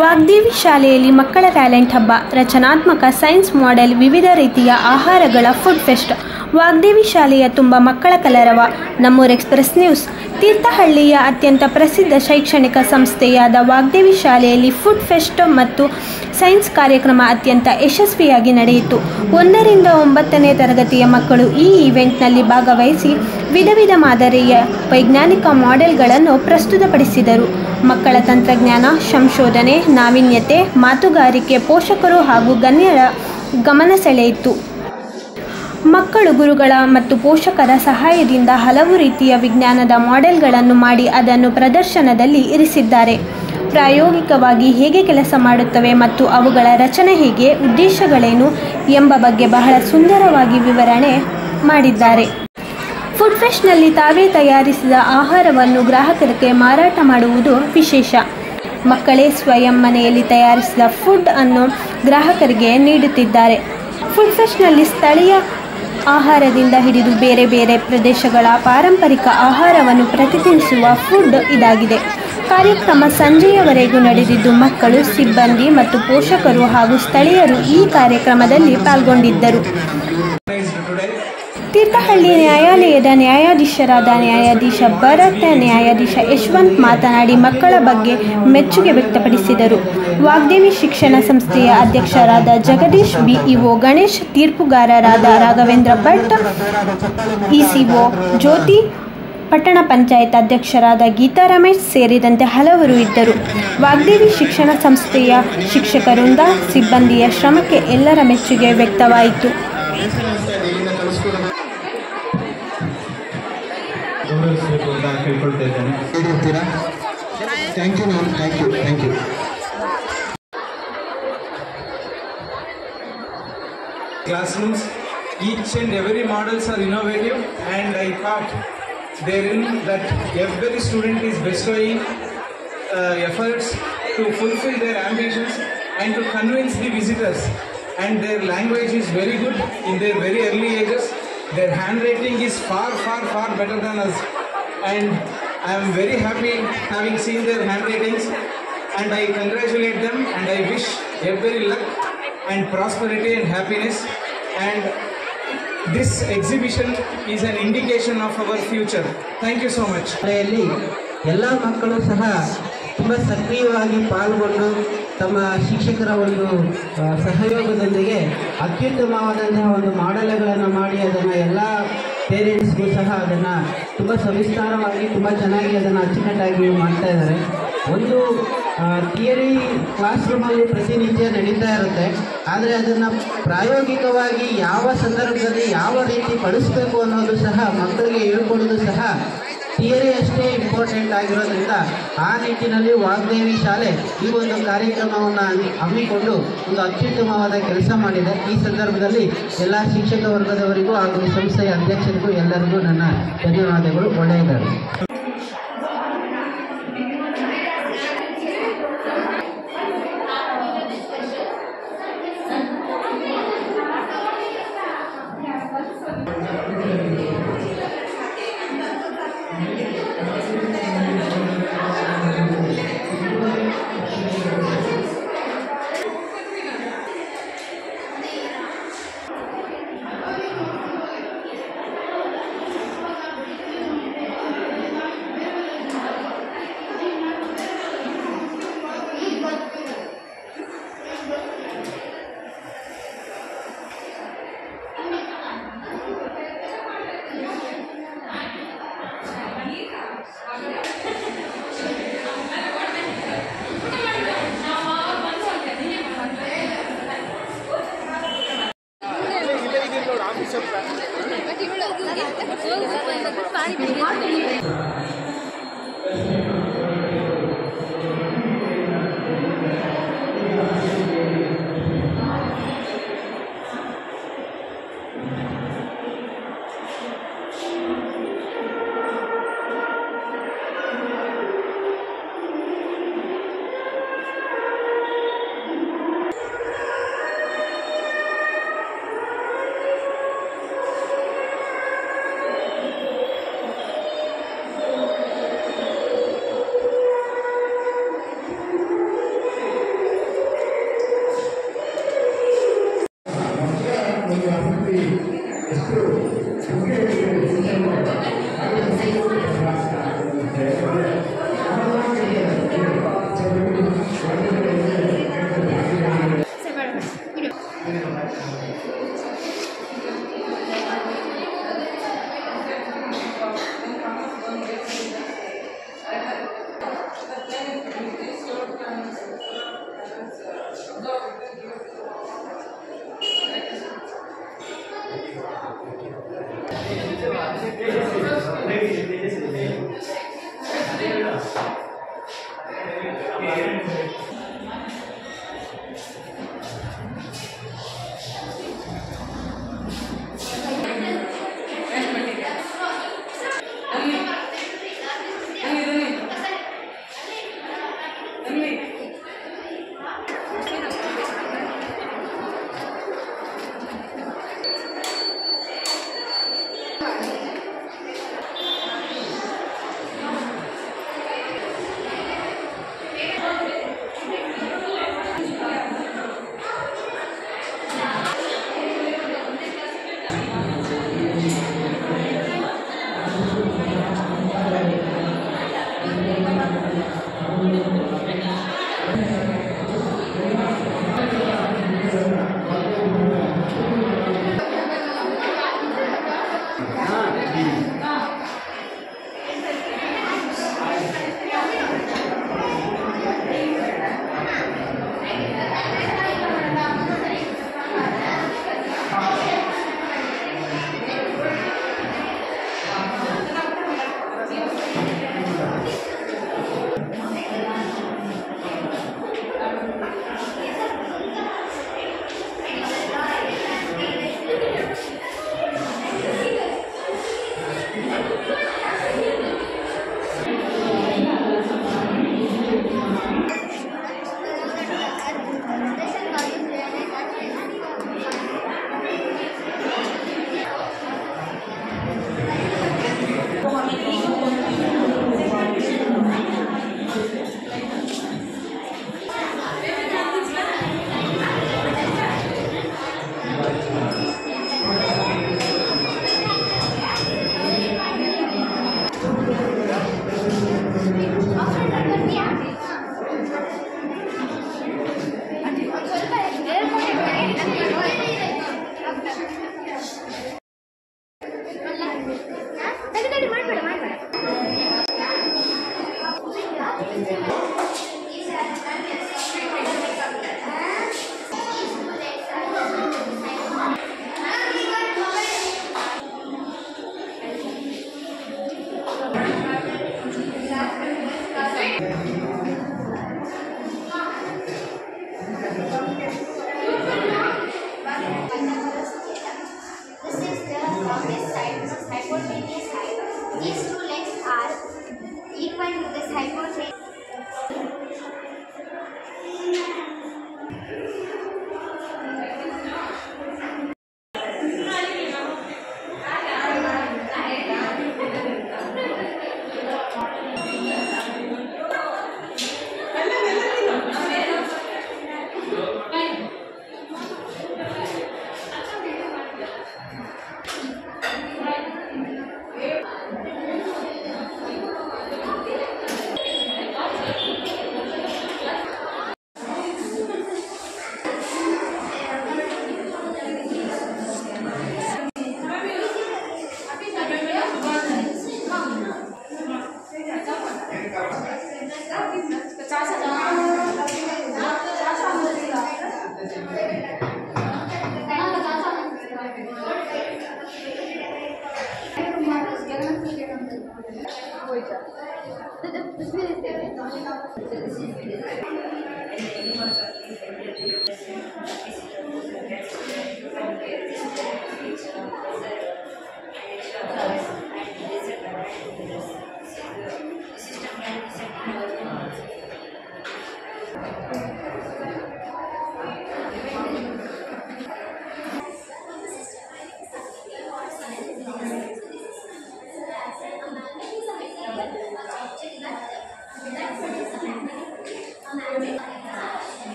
ವಾಗ್ದೇವಿ ಶಾಲೆಯಲ್ಲಿ ಮಕ್ಕಳ ಟ್ಯಾಲೆಂಟ್ ಹಬ್ಬ, ರಚನಾತ್ಮಕ ಸೈನ್ಸ್ ಮಾಡೆಲ್, ವಿವಿಧ ರೀತಿಯ ಆಹಾರಗಳ ಫುಡ್ ಫೆಸ್ಟ್. ವಾಗ್ದೇವಿ ಶಾಲೆಯ ತುಂಬ ಮಕ್ಕಳ ಕಲರವ. ನಮ್ಮೂರು ಎಕ್ಸ್‌ಪ್ರೆಸ್ ನ್ಯೂಸ್. ತೀರ್ಥಹಳ್ಳಿಯ ಅತ್ಯಂತ ಪ್ರಸಿದ್ಧ ಶೈಕ್ಷಣಿಕ ಸಂಸ್ಥೆಯಾದ ವಾಗ್ದೇವಿ ಶಾಲೆಯಲ್ಲಿ ಫುಡ್ ಫೆಸ್ಟ್ ಮತ್ತು ಸೈನ್ಸ್ ಕಾರ್ಯಕ್ರಮ ಅತ್ಯಂತ ಯಶಸ್ವಿಯಾಗಿ ನಡೆಯಿತು. 1 ರಿಂದ 9ನೇ ತರಗತಿಯ ಮಕ್ಕಳು ಈ ಈವೆಂಟ್ನಲ್ಲಿ ಭಾಗವಹಿಸಿ ವಿಧ ಮಾದರಿಯ ವೈಜ್ಞಾನಿಕ ಮಾಡೆಲ್ಗಳನ್ನು ಪ್ರಸ್ತುತಪಡಿಸಿದರು. ಮಕ್ಕಳ ತಂತ್ರಜ್ಞಾನ, ಸಂಶೋಧನೆ, ನಾವೀನ್ಯತೆ, ಮಾತುಗಾರಿಕೆ ಪೋಷಕರು ಹಾಗೂ ಗಣ್ಯರ ಗಮನ ಸೆಳೆಯಿತು. ಮಕ್ಕಳು ಗುರುಗಳ ಮತ್ತು ಪೋಷಕರ ಸಹಾಯದಿಂದ ಹಲವು ರೀತಿಯ ವಿಜ್ಞಾನದ ಮಾಡೆಲ್ಗಳನ್ನು ಮಾಡಿ ಅದನ್ನು ಪ್ರದರ್ಶನದಲ್ಲಿ ಇರಿಸಿದ್ದಾರೆ. ಪ್ರಾಯೋಗಿಕವಾಗಿ ಹೇಗೆ ಕೆಲಸ ಮಾಡುತ್ತವೆ ಮತ್ತು ಅವುಗಳ ರಚನೆ ಹೇಗೆ, ಉದ್ದೇಶಗಳೇನು ಎಂಬ ಬಗ್ಗೆ ಬಹಳ ಸುಂದರವಾಗಿ ವಿವರಣೆ ಮಾಡಿದ್ದಾರೆ. ಫುಡ್ ಫೆಸ್ಟ್ನಲ್ಲಿ ತಾವೇ ತಯಾರಿಸಿದ ಆಹಾರವನ್ನು ಗ್ರಾಹಕರಿಗೆ ಮಾರಾಟ ಮಾಡುವುದು ವಿಶೇಷ. ಮಕ್ಕಳೇ ಸ್ವಯಂ ಮನೆಯಲ್ಲಿ ತಯಾರಿಸಿದ ಫುಡ್ ಅನ್ನು ಗ್ರಾಹಕರಿಗೆ ನೀಡುತ್ತಿದ್ದಾರೆ. ಫುಡ್ ಫೆಸ್ಟ್ನಲ್ಲಿ ಸ್ಥಳೀಯ ಆಹಾರದಿಂದ ಹಿಡಿದು ಬೇರೆ ಬೇರೆ ಪ್ರದೇಶಗಳ ಪಾರಂಪರಿಕ ಆಹಾರವನ್ನು ಪ್ರತಿನಿಧಿಸುವ ಫುಡ್ ಇದಾಗಿದೆ. ಕಾರ್ಯಕ್ರಮ ಸಂಜೆಯವರೆಗೂ ನಡೆದಿದ್ದು ಮಕ್ಕಳು, ಸಿಬ್ಬಂದಿ ಮತ್ತು ಪೋಷಕರು ಹಾಗೂ ಸ್ಥಳೀಯರು ಈ ಕಾರ್ಯಕ್ರಮದಲ್ಲಿ ಪಾಲ್ಗೊಂಡಿದ್ದರು. ತೀರ್ಥಹಳ್ಳಿ ನ್ಯಾಯಾಲಯದ ನ್ಯಾಯಾಧೀಶರಾದ ನ್ಯಾಯಾಧೀಶ ಭರತ್, ನ್ಯಾಯಾಧೀಶ ಯಶವಂತ್ ಮಾತನಾಡಿ ಮಕ್ಕಳ ಬಗ್ಗೆ ಮೆಚ್ಚುಗೆ ವ್ಯಕ್ತಪಡಿಸಿದರು. ವಾಗ್ದೇವಿ ಶಿಕ್ಷಣ ಸಂಸ್ಥೆಯ ಅಧ್ಯಕ್ಷರಾದ ಜಗದೀಶ್, ಬಿಇಒ ಗಣೇಶ್, ತೀರ್ಪುಗಾರರಾದ ರಾಘವೇಂದ್ರ ಭಟ್, ಇಸಿಒ ಜ್ಯೋತಿ, ಪಟ್ಟಣ ಪಂಚಾಯತ್ ಅಧ್ಯಕ್ಷರಾದ ಗೀತಾ ರಮೇಶ್ ಸೇರಿದಂತೆ ಹಲವರು ಇದ್ದರು. ವಾಗ್ದೇವಿ ಶಿಕ್ಷಣ ಸಂಸ್ಥೆಯ ಶಿಕ್ಷಕರಿಂದ ಸಿಬ್ಬಂದಿಯ ಶ್ರಮಕ್ಕೆ ಎಲ್ಲರ ಮೆಚ್ಚುಗೆ ವ್ಯಕ್ತವಾಯಿತು. ಗೌರವಿಸಬೇಕು ಅಂತ ಕೇಳ್ಕೊಳ್ತಾ ಇದ್ದೇನೆ. Thank you ma'am, thank you. Classrooms, each and every models are innovative, and I thought therein that every student is bestowing efforts to fulfill their ambitions and to convince the visitors, and their language is very good in their very early ages. Their handwriting is far better than us, and I am very happy having seen their handwritings, and I congratulate them, and I wish every luck and prosperity and happiness. And this exhibition is an indication of our future. Thank you so much. ಎಲ್ಲ ಮಕ್ಕಳು ಸಹ ತುಂಬ ಸಕ್ರಿಯವಾಗಿ ಪಾಲ್ಗೊಂಡು ತಮ್ಮ ಶಿಕ್ಷಕರ ಒಂದು ಸಹಯೋಗದೊಂದಿಗೆ ಅತ್ಯುತ್ತಮವಾದಂತಹ ಒಂದು ಮಾಡೆಲ್ಗಳನ್ನು ಮಾಡಿ ಅದನ್ನು ಎಲ್ಲ ಪೇರೆಂಟ್ಸ್ಗೂ ಸಹ ಅದನ್ನು ತುಂಬ ಸವಿಸ್ತಾರವಾಗಿ ತುಂಬ ಚೆನ್ನಾಗಿ ಅದನ್ನು ಅಚ್ಚುಕಟ್ಟಾಗಿ ಮಾಡ್ತಾ ಇದ್ದಾರೆ. ಒಂದು ಥಿಯರಿ ಕ್ಲಾಸ್ ರೂಮಲ್ಲಿ ಪ್ರತಿನಿತ್ಯ ನಡೀತಾ ಇರುತ್ತೆ, ಆದರೆ ಅದನ್ನು ಪ್ರಾಯೋಗಿಕವಾಗಿ ಯಾವ ಸಂದರ್ಭದಲ್ಲಿ ಯಾವ ರೀತಿ ಪಡಿಸಬೇಕು ಅನ್ನೋದು ಸಹ ಮಕ್ಕಳಿಗೆ ಹೇಳ್ಕೊಡೋದು ಸಹ ಥಿಯರಿ ಅಷ್ಟೇ ಇಂಪಾರ್ಟೆಂಟ್ ಆಗಿರೋದ್ರಿಂದ ಆ ನಿಟ್ಟಿನಲ್ಲಿ ವಾಗ್ದೇವಿ ಶಾಲೆ ಈ ಒಂದು ಕಾರ್ಯಕ್ರಮವನ್ನು ಹಮ್ಮಿಕೊಂಡು ಒಂದು ಅತ್ಯುತ್ತಮವಾದ ಕೆಲಸ ಮಾಡಿದೆ. ಈ ಸಂದರ್ಭದಲ್ಲಿ ಎಲ್ಲ ಶಿಕ್ಷಕ ವರ್ಗದವರಿಗೂ ಹಾಗೂ ಸಂಸ್ಥೆಯ ಅಧ್ಯಕ್ಷರಿಗೂ ಎಲ್ಲರಿಗೂ ನನ್ನ ಧನ್ಯವಾದಗಳು. ಒಳ್ಳೆಯದಾಗಲಿ.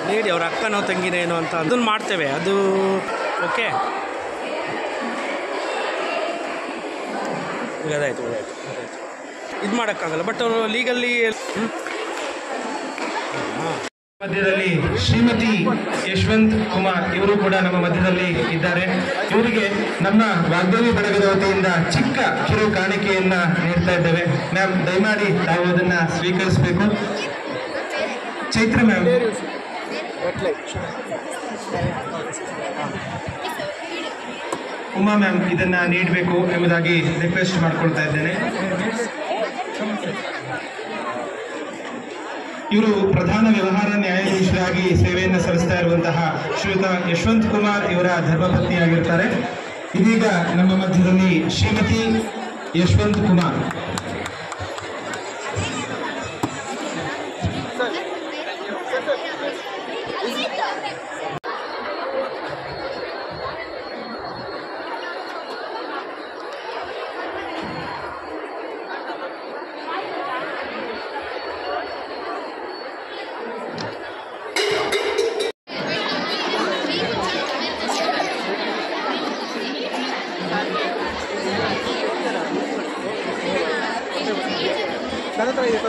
ನೀಡಿ ಅವ್ರ ಅಕ್ಕನೋ ತಂಗಿನೇನೋ ಅಂತ ಅದನ್ನು ಮಾಡ್ತೇವೆ, ಅದು ಓಕೆ. ಅದಾಯಿತು ಇದು ಮಾಡೋಕ್ಕಾಗಲ್ಲ, ಬಟ್ ಅವರು ಲೀಗಲ್ಲಿ. ಮಧ್ಯದಲ್ಲಿ ಶ್ರೀಮತಿ ಯಶವಂತ್ ಕುಮಾರ್ ಇವರು ಕೂಡ ನಮ್ಮ ಮಧ್ಯದಲ್ಲಿ ಇದ್ದಾರೆ. ಇವರಿಗೆ ನಮ್ಮ ವಾಗ್ದೇವಿ ಬಳಗದ ವತಿಯಿಂದ ಚಿಕ್ಕ ಕಿರು ಕಾಣಿಕೆಯನ್ನ ನೀಡ್ತಾ ಇದ್ದೇವೆ. ಮ್ಯಾಮ್ ದಯಮಾಡಿ ತಾವು ಅದನ್ನ ಸ್ವೀಕರಿಸಬೇಕು. ಚೈತ್ರ ಮ್ಯಾಮ್. ಉಮಾ ಮ್ಯಾಮ್ ಇದನ್ನ ನೀಡಬೇಕು ಎಂಬುದಾಗಿ ರಿಕ್ವೆಸ್ಟ್ ಮಾಡ್ಕೊಳ್ತಾ ಇದ್ದೇನೆ. ಇವರು ಪ್ರಧಾನ ವ್ಯವಹಾರ ನ್ಯಾಯಾಧೀಶರಾಗಿ ಸೇವೆಯನ್ನು ಸಲ್ಲಿಸ್ತಾ ಇರುವಂತಹ ಶ್ರೀಯುತ ಯಶವಂತ್ ಕುಮಾರ್ ಇವರ ಧರ್ಮಪತ್ನಿಯಾಗಿರ್ತಾರೆ. ಇದೀಗ ನಮ್ಮ ಮಧ್ಯದಲ್ಲಿ ಶ್ರೀಮತಿ ಯಶವಂತ್ ಕುಮಾರ್. ನನ್ನ ಹತ್ರ ಇದೆ